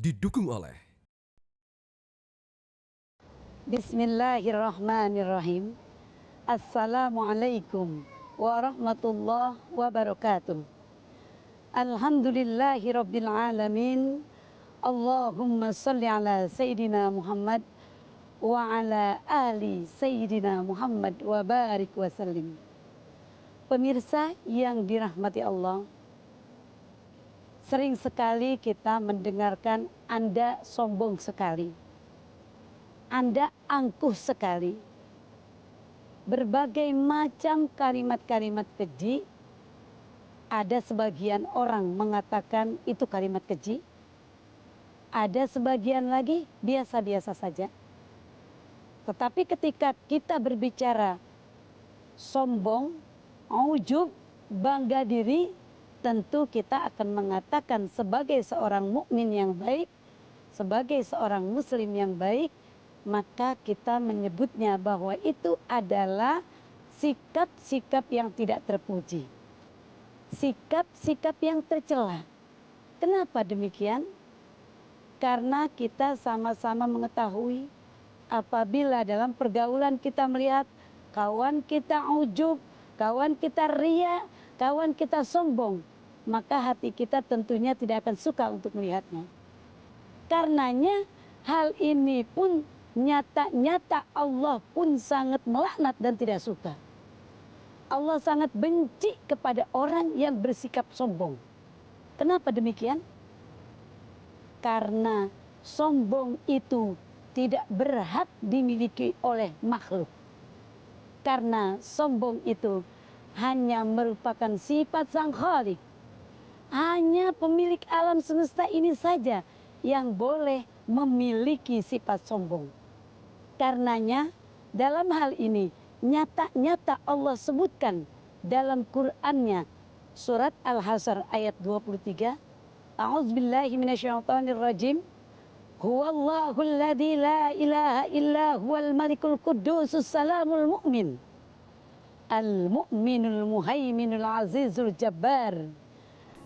didukung oleh Bismillahirrahmanirrahim. Assalamualaikum warahmatullahi wabarakatuh. Alhamdulillahi rabbil alamin. Allahumma salli ala Sayyidina Muhammad wa ala ali Sayyidina Muhammad wa barik wa sallim. Pemirsa yang dirahmati Allah, sering sekali kita mendengarkan Anda sombong sekali, Anda angkuh sekali. Berbagai macam kalimat-kalimat keji. Ada sebagian orang mengatakan itu kalimat keji. Ada sebagian lagi biasa-biasa saja. Tetapi ketika kita berbicara sombong, ujub, bangga diri, tentu kita akan mengatakan sebagai seorang mukmin yang baik, sebagai seorang muslim yang baik, maka kita menyebutnya bahwa itu adalah sikap-sikap yang tidak terpuji, sikap-sikap yang tercela. Kenapa demikian? Karena kita sama-sama mengetahui apabila dalam pergaulan kita melihat kawan kita ujub, kawan kita ria, kawan kita sombong, maka hati kita tentunya tidak akan suka untuk melihatnya. Karenanya hal ini pun nyata-nyata Allah pun sangat melaknat dan tidak suka. Allah sangat benci kepada orang yang bersikap sombong. Kenapa demikian? Karena sombong itu tidak berhak dimiliki oleh makhluk. Karena sombong itu hanya merupakan sifat Sang Khalik. Hanya pemilik alam semesta ini saja yang boleh memiliki sifat sombong. Karenanya dalam hal ini nyata-nyata Allah sebutkan dalam Qur'annya surat Al-Hasyr ayat 23. A'udzubillahi minasyaitonirrajim. Huwallahu alladzi la ilaha illa huwal malikul quddusus salamul mu'min. Al-mu'minul muhaiminul azizul jabbar.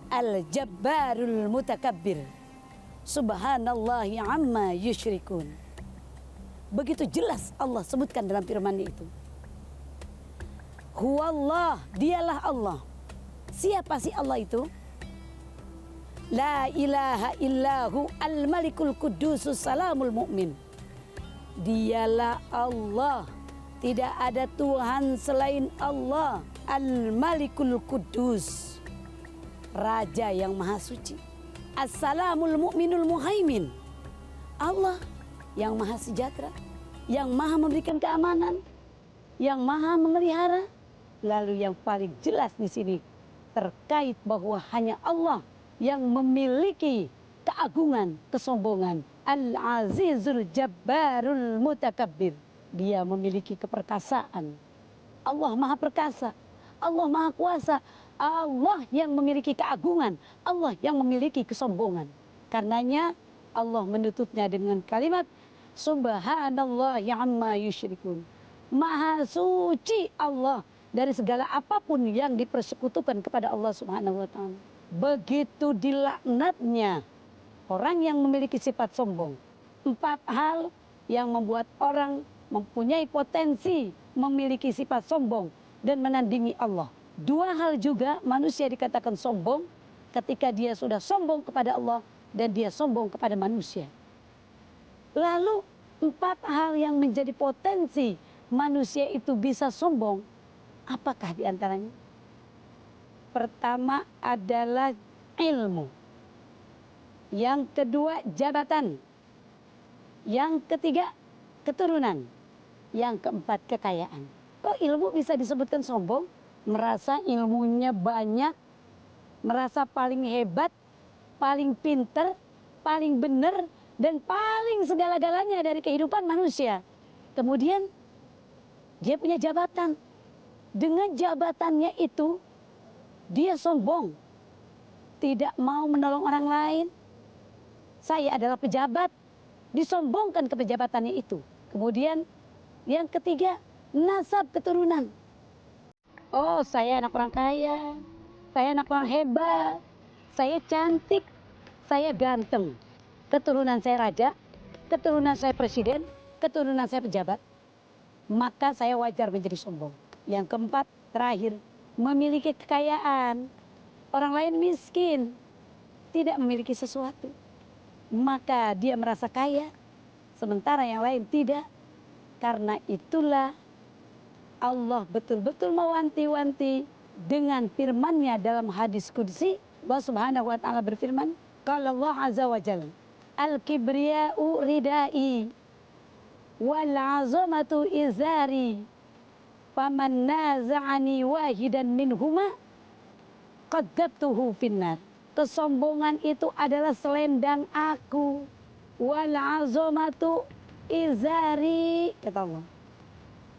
Al-jabbarul mutakabbir. Subhanallahi amma yusyrikun. Begitu jelas Allah sebutkan dalam firman-Nya itu. Huwallah, dialah Allah. Siapa sih Allah itu? La ilaha illahu al-malikul qudusus salamul mu'min. Dialah Allah. Tidak ada Tuhan selain Allah. Al-malikul qudus. Raja yang maha suci. As-salamul mu'minul muhaimin. Allah yang maha sejahtera, yang maha memberikan keamanan, yang maha memelihara. Lalu yang paling jelas di sini terkait bahwa hanya Allah yang memiliki keagungan, kesombongan. Al-azizul jabbarul mutakabbir. Dia memiliki keperkasaan. Allah maha perkasa, Allah maha kuasa, Allah yang memiliki keagungan, Allah yang memiliki kesombongan. Karenanya Allah menutupnya dengan kalimat Subhanallah amma yusyrikun. Maha suci Allah dari segala apapun yang dipersekutukan kepada Allah Subhanahu wa taala. Begitu dilaknatnya orang yang memiliki sifat sombong. 4 hal yang membuat orang mempunyai potensi memiliki sifat sombong dan menandingi Allah. 2 hal juga manusia dikatakan sombong ketika dia sudah sombong kepada Allah dan dia sombong kepada manusia. Lalu 4 hal yang menjadi potensi manusia itu bisa sombong, apakah diantaranya? Pertama adalah ilmu. Yang kedua jabatan. Yang ketiga keturunan. Yang keempat kekayaan. Kok ilmu bisa disebutkan sombong? Merasa ilmunya banyak, merasa paling hebat, paling pinter, paling benar, dan paling segala-galanya dari kehidupan manusia. Kemudian dia punya jabatan. Dengan jabatannya itu dia sombong, tidak mau menolong orang lain. Saya adalah pejabat, disombongkan kepejabatannya itu. Kemudian yang ketiga, nasab keturunan. Oh, saya anak orang kaya, saya anak orang hebat, saya cantik, saya ganteng. keturunan saya raja, keturunan saya presiden, keturunan saya pejabat, maka saya wajar menjadi sombong. Yang keempat, terakhir, memiliki kekayaan. Orang lain miskin, tidak memiliki sesuatu, maka dia merasa kaya, sementara yang lain tidak. Karena itulah Allah betul-betul mewanti-wanti dengan firman-Nya dalam hadis qudsi. Allah Subhanahu wa taala berfirman, qala Allah azza wa jalla, al-kibriya'u ridai wal 'azamatu izari faman naza'ani wahidan minhuma qaddatuhu finnar. Kesombongan itu adalah selendang aku, wal 'azamatu izari, kata Allah,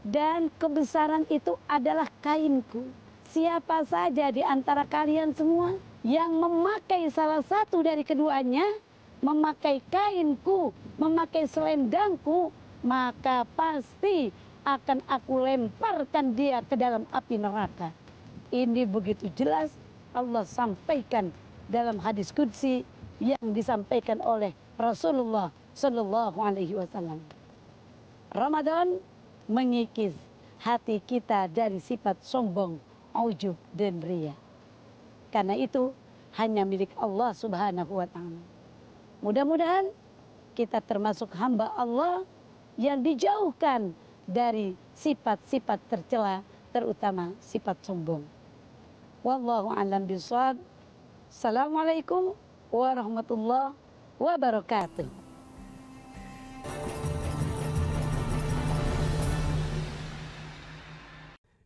dan kebesaran itu adalah kainku. Siapa saja di antara kalian semua yang memakai salah satu dari keduanya, memakai kainku, memakai selendangku, maka pasti akan aku lemparkan dia ke dalam api neraka. Ini begitu jelas Allah sampaikan dalam hadis qudsi yang disampaikan oleh Rasulullah Sallallahu Alaihi Wasallam. Ramadan mengikis hati kita dari sifat sombong, ujub dan riya. Karena itu hanya milik Allah Subhanahu wa taala. Mudah-mudahan kita termasuk hamba Allah yang dijauhkan dari sifat-sifat tercela, terutama sifat sombong. Wallahu a'lam bishawab. Assalamualaikum warahmatullahi wabarakatuh.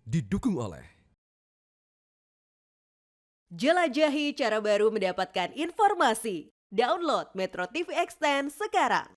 Didukung oleh jelajahi cara baru mendapatkan informasi. Download Metro TV Extend sekarang.